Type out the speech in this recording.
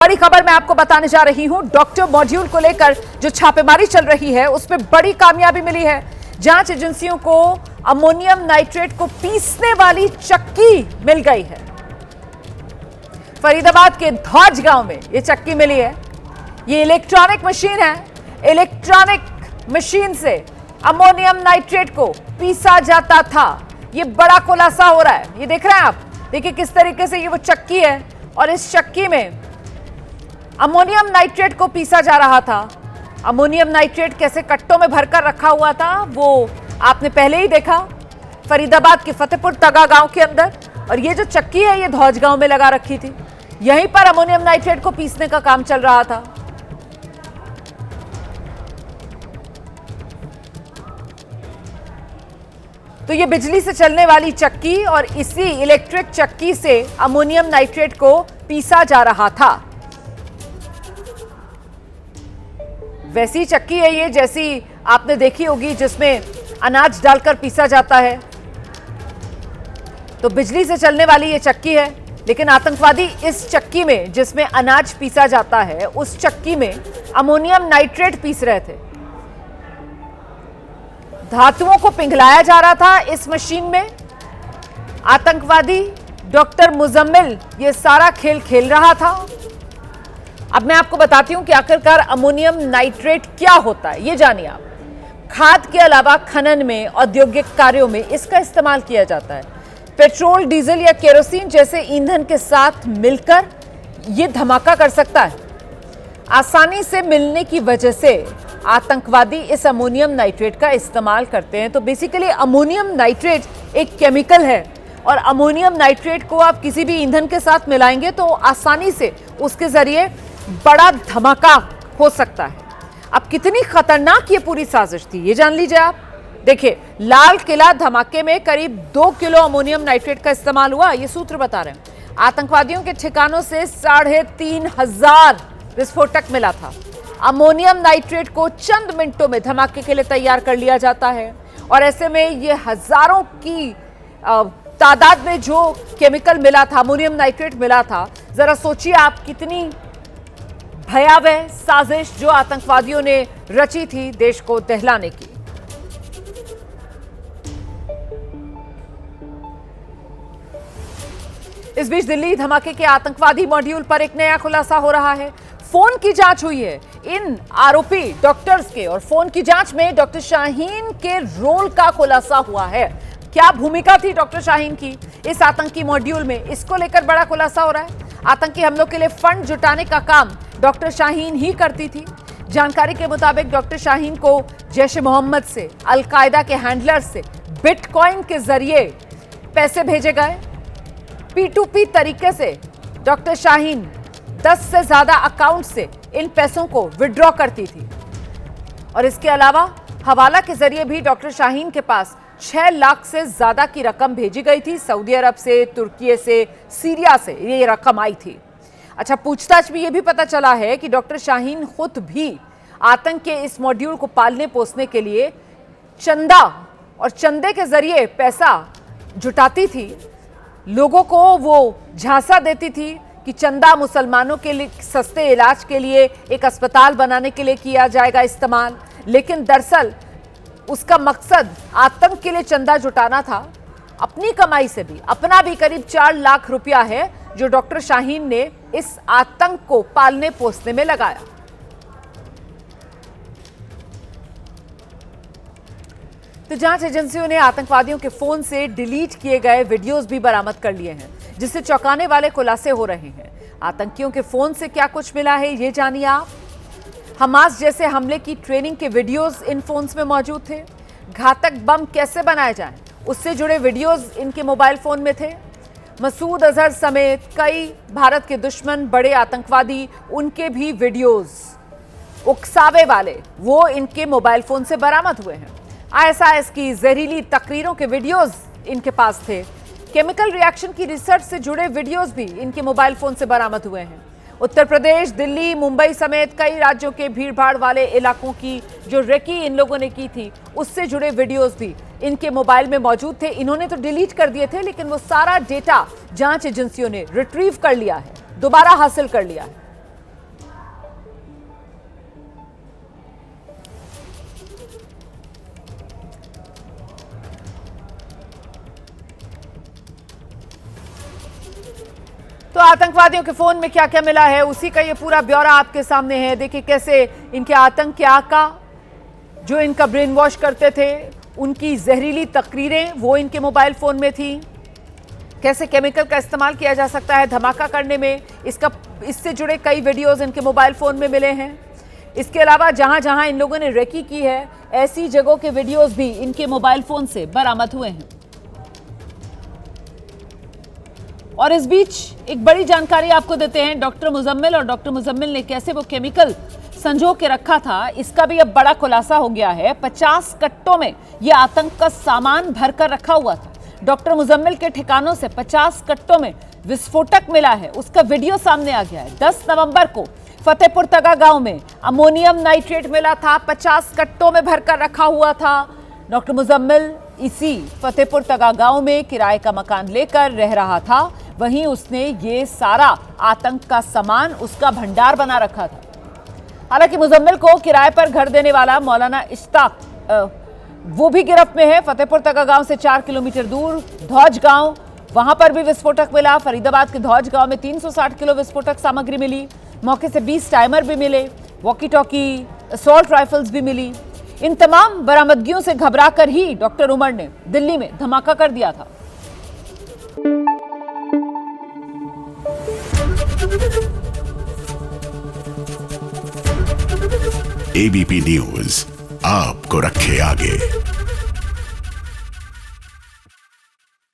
बड़ी खबर मैं आपको बताने जा रही हूं। डॉक्टर मॉड्यूल को लेकर जो छापेमारी चल रही है उसमें बड़ी कामयाबी मिली है। जांच एजेंसियों को अमोनियम नाइट्रेट को पीसने वाली चक्की मिल गई है। फरीदाबाद के धौज गांव में यह चक्की मिली है। ये इलेक्ट्रॉनिक मशीन है। इलेक्ट्रॉनिक मशीन से अमोनियम नाइट्रेट को पीसा जाता था। यह बड़ा खुलासा हो रहा है। ये देख रहे हैं आप, देखिए किस तरीके से ये वो चक्की है और इस चक्की में अमोनियम नाइट्रेट को पीसा जा रहा था। अमोनियम नाइट्रेट कैसे कट्टों में भरकर रखा हुआ था वो आपने पहले ही देखा फरीदाबाद के फतेहपुर तगा गांव के अंदर। और ये जो चक्की है ये धौज गांव में लगा रखी थी। यहीं पर अमोनियम नाइट्रेट को पीसने का काम चल रहा था। तो ये बिजली से चलने वाली चक्की और इसी इलेक्ट्रिक चक्की से अमोनियम नाइट्रेट को पीसा जा रहा था। वैसी चक्की है ये जैसी आपने देखी होगी जिसमें अनाज डालकर पीसा जाता है। तो बिजली से चलने वाली ये चक्की है, लेकिन आतंकवादी इस चक्की में जिसमें अनाज पीसा जाता है उस चक्की में अमोनियम नाइट्रेट पीस रहे थे। धातुओं को पिघलाया जा रहा था इस मशीन में। आतंकवादी डॉक्टर मुजम्मिल ये सारा खेल खेल रहा था। अब मैं आपको बताती हूं कि आखिरकार अमोनियम नाइट्रेट क्या होता है, ये जानिए आप। खाद के अलावा खनन में, औद्योगिक कार्यों में इसका इस्तेमाल किया जाता है। पेट्रोल, डीजल या केरोसिन जैसे ईंधन के साथ मिलकर यह धमाका कर सकता है। आसानी से मिलने की वजह से आतंकवादी इस अमोनियम नाइट्रेट का इस्तेमाल करते हैं। तो बेसिकली अमोनियम नाइट्रेट एक केमिकल है और अमोनियम नाइट्रेट को आप किसी भी ईंधन के साथ मिलाएंगे तो आसानी से उसके जरिए बड़ा धमाका हो सकता है। अब कितनी खतरनाक ये पूरी साजिश थी ये जान लीजिए आप। देखिए, लाल किला धमाके में करीब 2 किलो अमोनियम नाइट्रेट का इस्तेमाल हुआ, ये सूत्र बता रहे हैं। आतंकवादियों के ठिकानों से 3,500 विस्फोटक मिला था। अमोनियम नाइट्रेट को चंद मिनटों में धमाके के लिए तैयार कर लिया जाता है और ऐसे में ये हजारों की तादाद में जो केमिकल मिला था, अमोनियम नाइट्रेट मिला था, जरा सोचिए आप कितनी भयावह साजिश जो आतंकवादियों ने रची थी देश को दहलाने की। इस बीच दिल्ली धमाके के आतंकवादी मॉड्यूल पर एक नया खुलासा हो रहा है। फोन की जांच हुई है इन आरोपी डॉक्टर्स के और फोन की जांच में डॉक्टर शाहीन के रोल का खुलासा हुआ है। क्या भूमिका थी डॉक्टर शाहीन की इस आतंकी मॉड्यूल में, इसको लेकर बड़ा खुलासा हो रहा है। आतंकी हमलों के लिए फंड जुटाने का काम डॉक्टर शाहीन ही करती थी। जानकारी के मुताबिक डॉक्टर शाहीन को जैश-ए-मोहम्मद से, अल-कायदा के हैंडलर से बिटकॉइन के जरिए पैसे भेजे गए। P2P तरीके से डॉक्टर शाहीन 10 से ज्यादा अकाउंट से इन पैसों को विड्रॉ करती थी और इसके अलावा हवाला के जरिए भी डॉक्टर शाहीन के पास 6 लाख से ज्यादा की रकम भेजी गई थी। सऊदी अरब से, तुर्की से, सीरिया से ये रकम आई थी। अच्छा, पूछताछ में यह भी पता चला है कि डॉक्टर शाहीन खुद भी आतंक के इस मॉड्यूल को पालने पोसने के लिए चंदा और चंदे के जरिए पैसा जुटाती थी। लोगों को वो झांसा देती थी कि चंदा मुसलमानों के लिए सस्ते इलाज के लिए, एक अस्पताल बनाने के लिए किया जाएगा इस्तेमाल, लेकिन दरअसल उसका मकसद आतंक के लिए चंदा जुटाना था। अपनी कमाई से भी, अपना भी करीब 4 लाख रुपया है जो डॉक्टर शाहीन ने इस आतंक को पालने पोसने में लगाया। तो जांच एजेंसियों ने आतंकवादियों के फोन से डिलीट किए गए वीडियोस भी बरामद कर लिए हैं, जिससे चौंकाने वाले खुलासे हो रहे हैं। आतंकियों के फोन से क्या कुछ मिला है ये जानिए आप। हमास जैसे हमले की ट्रेनिंग के वीडियोस इन फोन्स में मौजूद थे। घातक बम कैसे बनाए जाएं, उससे जुड़े वीडियोस इनके मोबाइल फोन में थे। मसूद अजहर समेत कई भारत के दुश्मन बड़े आतंकवादी, उनके भी वीडियोस उकसावे वाले वो इनके मोबाइल फोन से बरामद हुए हैं। ISIS की जहरीली तकरीरों के वीडियोस इनके पास थे। केमिकल रिएक्शन की रिसर्च से जुड़े वीडियोस भी इनके मोबाइल फोन से बरामद हुए हैं। उत्तर प्रदेश, दिल्ली, मुंबई समेत कई राज्यों के भीड़भाड़ वाले इलाकों की जो रेकी इन लोगों ने की थी उससे जुड़े वीडियोस भी इनके मोबाइल में मौजूद थे। इन्होंने तो डिलीट कर दिए थे, लेकिन वो सारा डेटा जांच एजेंसियों ने रिट्रीव कर लिया है, दोबारा हासिल कर लिया है। तो आतंकवादियों के फोन में क्या क्या मिला है, उसी का ये पूरा ब्यौरा आपके सामने है। देखिए कैसे इनके आतंक के आका जो इनका ब्रेन वॉश करते थे, उनकी जहरीली तकरीरें वो इनके मोबाइल फोन में थी। कैसे केमिकल का इस्तेमाल किया जा सकता है धमाका करने में, इससे जुड़े कई वीडियोस इनके मोबाइल फोन में मिले हैं। इसके अलावा जहां जहां इन लोगों ने रेकी की है, ऐसी जगहों के वीडियोस भी इनके मोबाइल फोन से बरामद हुए हैं। और इस बीच एक बड़ी जानकारी आपको देते हैं, डॉक्टर मुजम्मिल और डॉक्टर मुजम्मिल ने कैसे वो केमिकल संजो के रखा था, इसका भी अब बड़ा खुलासा हो गया है। 50 कट्टों में यह आतंक का सामान भरकर रखा हुआ था। डॉक्टर मुजम्मिल के ठिकानों से 50 कट्टों में विस्फोटक मिला है, उसका वीडियो सामने आ गया है। 10 नवंबर को फतेहपुर तगा गांव में अमोनियम नाइट्रेट मिला था, 50 कट्टों में भरकर रखा हुआ था। डॉक्टर मुजम्मिल इसी फतेहपुर तगा गांव में किराए का मकान लेकर रह रहा था, वहीं उसने ये सारा आतंक का सामान उसका भंडार बना रखा था। हालांकि मुजम्मिल को किराए पर घर देने वाला मौलाना इश्ताक वो भी गिरफ्त में है। फतेहपुर तगा गांव से 4 किलोमीटर दूर धौज गांव, वहां पर भी विस्फोटक मिला। फरीदाबाद के धौज गांव में 360 किलो विस्फोटक सामग्री मिली। मौके से 20 टाइमर भी मिले, वॉकी टॉकी, असॉल्ट राइफल्स भी मिली। इन तमाम बरामदगियों से घबराकर ही डॉक्टर उमर ने दिल्ली में धमाका कर दिया था। एबीपी न्यूज आपको रखे आगे।